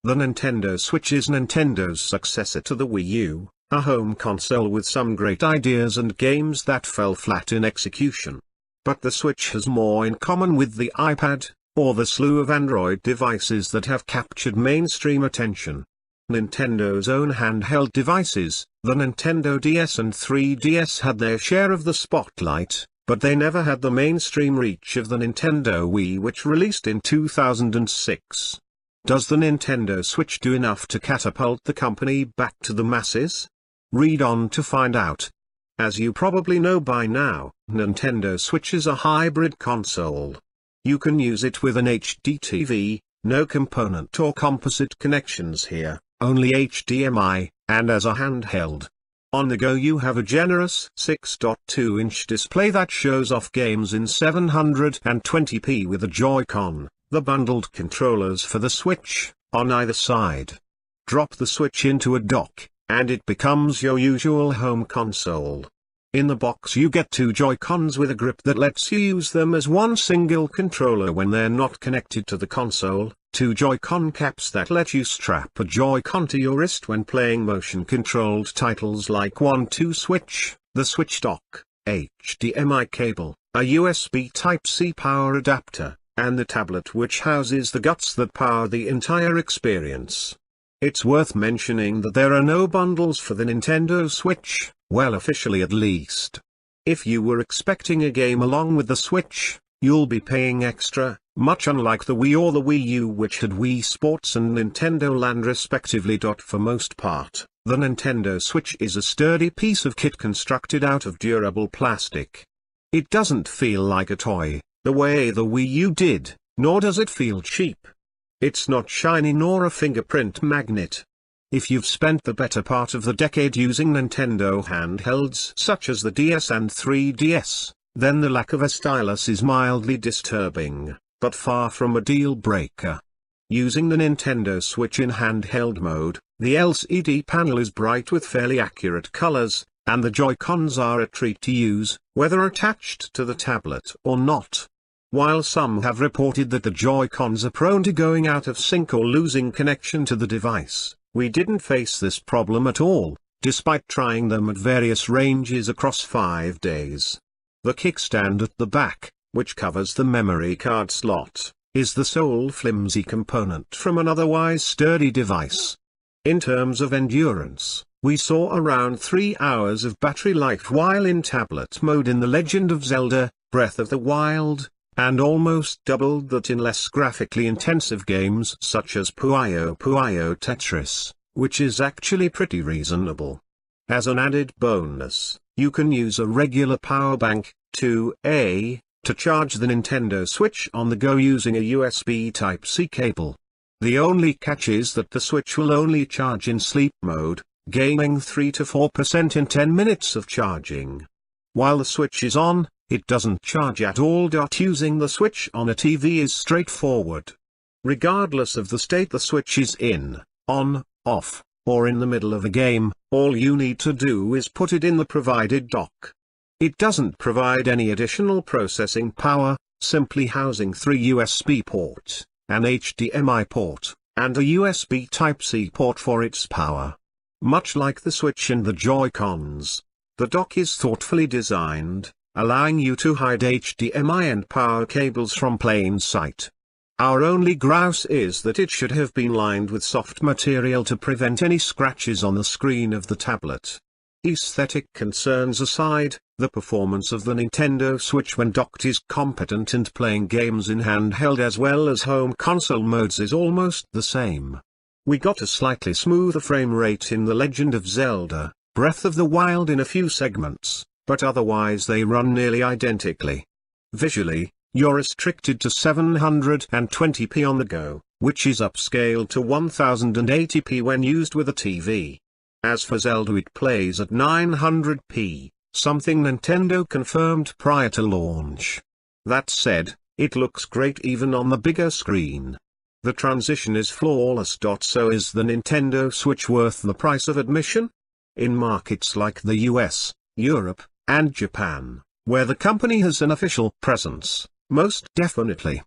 The Nintendo Switch is Nintendo's successor to the Wii U, a home console with some great ideas and games that fell flat in execution. But the Switch has more in common with the iPad, or the slew of Android devices that have captured mainstream attention. Nintendo's own handheld devices, the Nintendo DS and 3DS, had their share of the spotlight, but they never had the mainstream reach of the Nintendo Wii, which released in 2006. Does the Nintendo Switch do enough to catapult the company back to the masses? Read on to find out. As you probably know by now, Nintendo Switch is a hybrid console. You can use it with an HDTV, no component or composite connections here, only HDMI, and as a handheld. On the go you have a generous 6.2-inch display that shows off games in 720p with a Joy-Con, the bundled controllers for the Switch, on either side. Drop the Switch into a dock, and it becomes your usual home console. In the box you get two Joy-Cons with a grip that lets you use them as one single controller when they're not connected to the console, two Joy-Con caps that let you strap a Joy-Con to your wrist when playing motion-controlled titles like 1-2 Switch, the Switch dock, HDMI cable, a USB Type-C power adapter, and the tablet which houses the guts that power the entire experience. It's worth mentioning that there are no bundles for the Nintendo Switch, well, officially at least. If you were expecting a game along with the Switch, you'll be paying extra, much unlike the Wii or the Wii U, which had Wii Sports and Nintendo Land respectively. For most part, the Nintendo Switch is a sturdy piece of kit constructed out of durable plastic. It doesn't feel like a toy, the way the Wii U did, nor does it feel cheap. It's not shiny nor a fingerprint magnet. If you've spent the better part of the decade using Nintendo handhelds such as the DS and 3DS, then the lack of a stylus is mildly disturbing, but far from a deal breaker. Using the Nintendo Switch in handheld mode, the LCD panel is bright with fairly accurate colors, and the Joy-Cons are a treat to use, whether attached to the tablet or not. While some have reported that the Joy-Cons are prone to going out of sync or losing connection to the device, we didn't face this problem at all, despite trying them at various ranges across 5 days. The kickstand at the back, which covers the memory card slot, is the sole flimsy component from an otherwise sturdy device. In terms of endurance, we saw around 3 hours of battery life while in tablet mode in The Legend of Zelda: Breath of the Wild, and almost doubled that in less graphically intensive games such as Puyo Puyo Tetris, which is actually pretty reasonable. As an added bonus, you can use a regular power bank, 2A, to charge the Nintendo Switch on the go using a USB Type-C cable. The only catch is that the Switch will only charge in sleep mode, gaining 3 to 4% in 10 minutes of charging. While the Switch is on, it doesn't charge at all. Using the Switch on a TV is straightforward. Regardless of the state the Switch is in, on, off, or in the middle of a game, all you need to do is put it in the provided dock. It doesn't provide any additional processing power, simply housing 3 USB ports, an HDMI port, and a USB Type-C port for its power. Much like the Switch and the Joy-Cons, the dock is thoughtfully designed, allowing you to hide HDMI and power cables from plain sight. Our only grouse is that it should have been lined with soft material to prevent any scratches on the screen of the tablet. Aesthetic concerns aside, the performance of the Nintendo Switch when docked is competent, and playing games in handheld as well as home console modes is almost the same. We got a slightly smoother frame rate in The Legend of Zelda: Breath of the Wild in a few segments, but otherwise they run nearly identically. Visually, you're restricted to 720p on the go, which is upscaled to 1080p when used with a TV. As for Zelda, it plays at 900p, something Nintendo confirmed prior to launch. That said, it looks great even on the bigger screen. The transition is flawless. So is the Nintendo Switch worth the price of admission? In markets like the US, Europe, and Japan, where the company has an official presence, most definitely.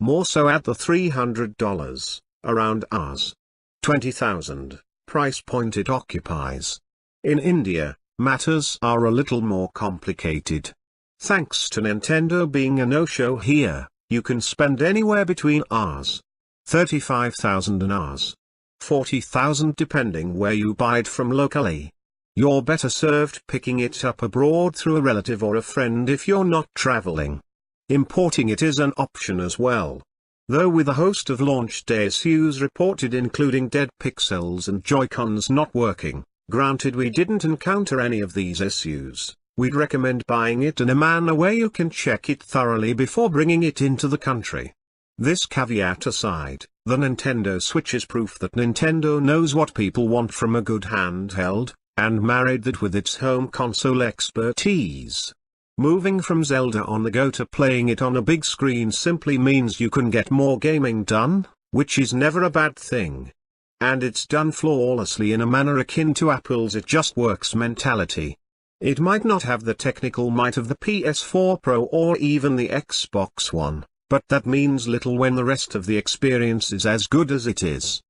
More so at the $300, around ours. 20,000, price point it occupies. In India, matters are a little more complicated. Thanks to Nintendo being a no-show here, you can spend anywhere between Rs. 35,000 and Rs. 40,000 depending where you buy it from locally. You're better served picking it up abroad through a relative or a friend if you're not traveling. Importing it is an option as well. Though with a host of launch day issues reported including dead pixels and Joy-Cons not working, granted we didn't encounter any of these issues, we'd recommend buying it in a manner where you can check it thoroughly before bringing it into the country. This caveat aside, the Nintendo Switch is proof that Nintendo knows what people want from a good handheld, and married that with its home console expertise. Moving from Zelda on the go to playing it on a big screen simply means you can get more gaming done, which is never a bad thing. And it's done flawlessly in a manner akin to Apple's "it just works" mentality. It might not have the technical might of the PS4 Pro or even the Xbox One, but that means little when the rest of the experience is as good as it is.